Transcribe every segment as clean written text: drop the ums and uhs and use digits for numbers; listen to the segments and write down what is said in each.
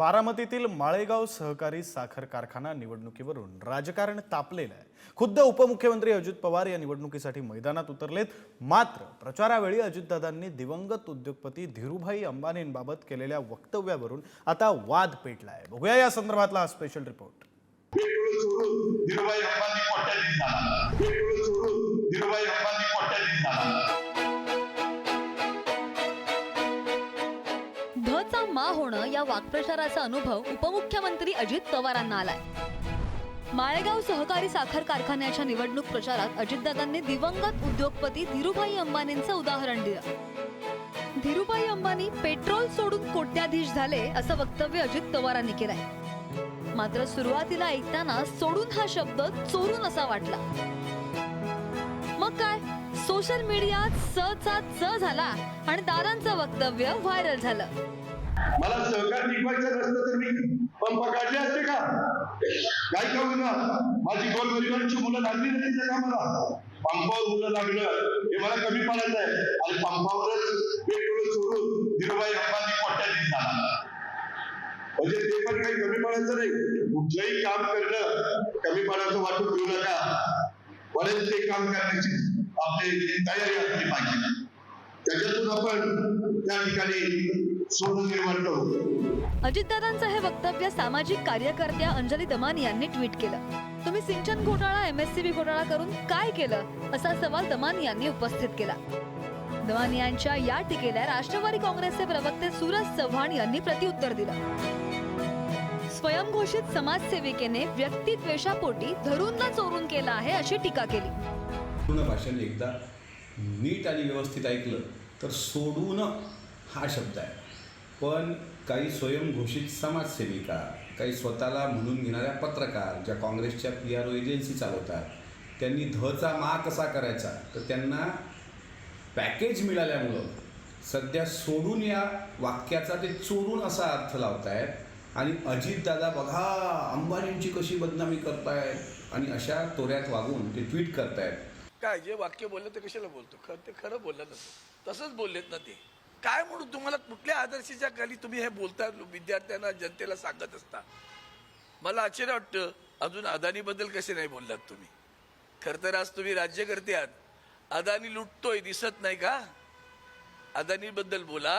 बारामतीतील माळेगाव सहकारी साखर कारखाना निवडणुकीवरून राजकारण तापलेलं आहे। खुद्द उपमुख्यमंत्री अजित पवार या निवडणुकीसाठी मैदानात उतरलेत। मात्र प्रचारावेळी अजितदादांनी दिवंगत उद्योगपती धीरूभाई अंबानींबाबत केलेल्या वक्तव्यावरून आता वाद पेटलाय। बघूया या संदर्भातला हा स्पेशल रिपोर्ट। धचा मा होणं या वाक्प्रचाराचा अनुभव उपमुख्यमंत्री अजित पवारांना आलाय। माळेगाव सहकारी साखर कारखान्याच्या निवडणूक प्रचारात अजितदादांनी दिवंगत उद्योगपती धीरूभाई अंबानींचं उदाहरण दिलं। धीरूभाई अंबानी पेट्रोल सोडून कोट्याधीश झाले असं वक्तव्य अजित पवारांनी केलंय। मात्र सुरुवातीला ऐकताना सोडून हा शब्द चोरून असा वाटला। मग काय, सोशल मीडियात चा च झाला आणि दादांचं वक्तव्य व्हायरल झालं। मला सहकार टिकवायचं नसतं तर मी पंप काढले असते का? काय करू ना, माझी गोरगरिबांची मुलं लागली नाही त्या कामाला। पंपावर मुलं लागलं हे मला कमी पडायचं आहे आणि पंपावरच पेट्रोल सोडून धीरूभाई अंबानी कोट्याधीश झाला। म्हणजे ते पण काही कमी पडायचं नाही। कुठलंही काम करणं कमी पडायचं वाटून घेऊ नका। बरेच ते काम करण्याची आपली तयारी असली पाहिजे। त्याच्यातून आपण त्या ठिकाणी सोडून निर्माण करू। अजितदादांचं हे वक्तव्य सामाजिक कार्यकर्त्या अंजली दमानी यांनी ट्विट केलं। तुम्ही सिंचन घोटाळा एमएससीबी घोटाळा करून काय केलं असा सवाल दमानी यांनी उपस्थित केला। दमानी यांच्या या टीकेला राष्ट्रवादी काँग्रेसचे प्रवक्ते सूरज चव्हाण यांनी प्रत्युत्तर दिलं। स्वयंघोषित समाजसेविकेने व्यक्तिद्वेषापोटी धरूनला चोरून केला आहे अशी टीका केली। पूर्ण भाषण एकदा नीट आणि व्यवस्थित ऐकलं तर सोडून हा शब्द आहे। पण काही स्वयंघोषित समाजसेविका, काही स्वतःला म्हणून घेणाऱ्या पत्रकार, ज्या काँग्रेसच्या PRO एजन्सी चालवतात, त्यांनी धचा मा कसा करायचा तर त्यांना पॅकेज मिळाल्यामुळं सध्या सोडून या वाक्याचा ते चोरून असा अर्थ लावतायत। आणि अजितदादा बघा अंबानींची कशी बदनामी करतायत आणि अशा तोऱ्यात वागून ते ट्विट करतायत। काय जे वाक्य बोललं ते कशाला बोलतो? ते खरं बोललं नसतं, तसंच बोललेत ना ते। काय म्हणून तुम्हाला कुठल्या आदर्शाच्या खाली तुम्ही हे बोलता, विद्यार्थ्यांना जनतेला सांगत असता? मला आश्चर्य वाटतं अजून अदानीबद्दल कसे नाही बोललात तुम्ही। खरं तर आज तुम्ही राज्यकर्ते आहात, अदानी लुटतोय दिसत नाही का? अदानीबद्दल बोला।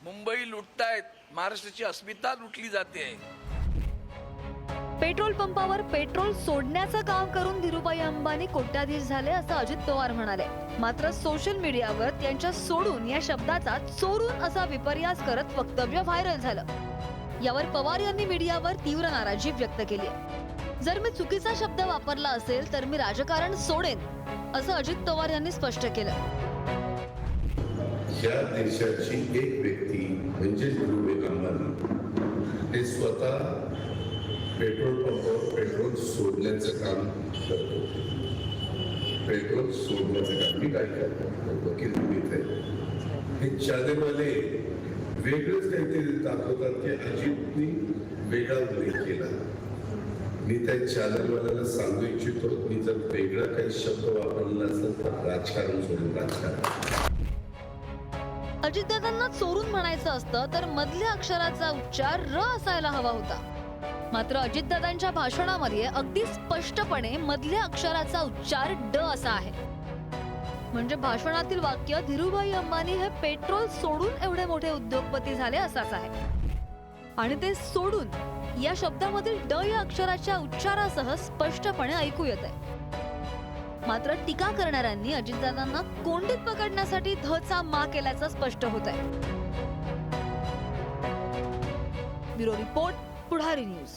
मुंबई लुटतायत, महाराष्ट्राची अस्मिता लुटली जाते। पेट्रोल पंपावर पेट्रोल सोडण्याचं काम करून धीरूभाई अंबानी कोट्याधीश झाले असं अजित पवार म्हणाले। मात्र सोशल मीडियावर त्यांच्या सोडून या शब्दाचा चोरून असा विपर्यास करत वक्तव्य व्हायरल झालं। यावर पवार यांनी मीडियावर तीव्र नाराजी व्यक्त केली आहे। जर मी चुकीचा शब्द वापरला असेल तर मी राजकारण सोडेन असं अजित पवार यांनी स्पष्ट केलं। या देशाची एक व्यक्ती म्हणजे धीरूभाई अंबानी हे स्वतः पेट्रोल पंपावर पेट्रोल सोडण्याचं काम करतो। पेट्रोल सोडण्याचं काम मी काय करतो? वकील हे चादरवाले वेगळंच काहीतरी दाखवतात की अजितनी वेगळा उल्लेख केला। मी त्या चादरवाल्याला सांगू इच्छितो, मी जर वेगळा काही शब्द वापरला असेल तर राजकारण सोडून राजकारण। अजितदादांना चोरून म्हणायचं असतं तर मधल्या अक्षराचा उच्चार र असायला हवा होता। मात्र अजितदादांच्या भाषणामध्ये अगदी स्पष्टपणे मधल्या अक्षराचा उच्चार ड असा आहे। म्हणजे भाषणातील वाक्य धीरूभाई अंबानी हे पेट्रोल सोडून एवढे मोठे उद्योगपती झाले असाच आहे। आणि ते सोडून या शब्दामधील ड या अक्षराच्या उच्चारासह स्पष्टपणे ऐकू येत आहे। मात्र टीका करणाऱ्यांनी अजितदादांना कोंडीत पकडण्यासाठी धचा मा केल्याचं स्पष्ट होत आहे। ब्युरो रिपोर्ट, पुढारी न्यूज।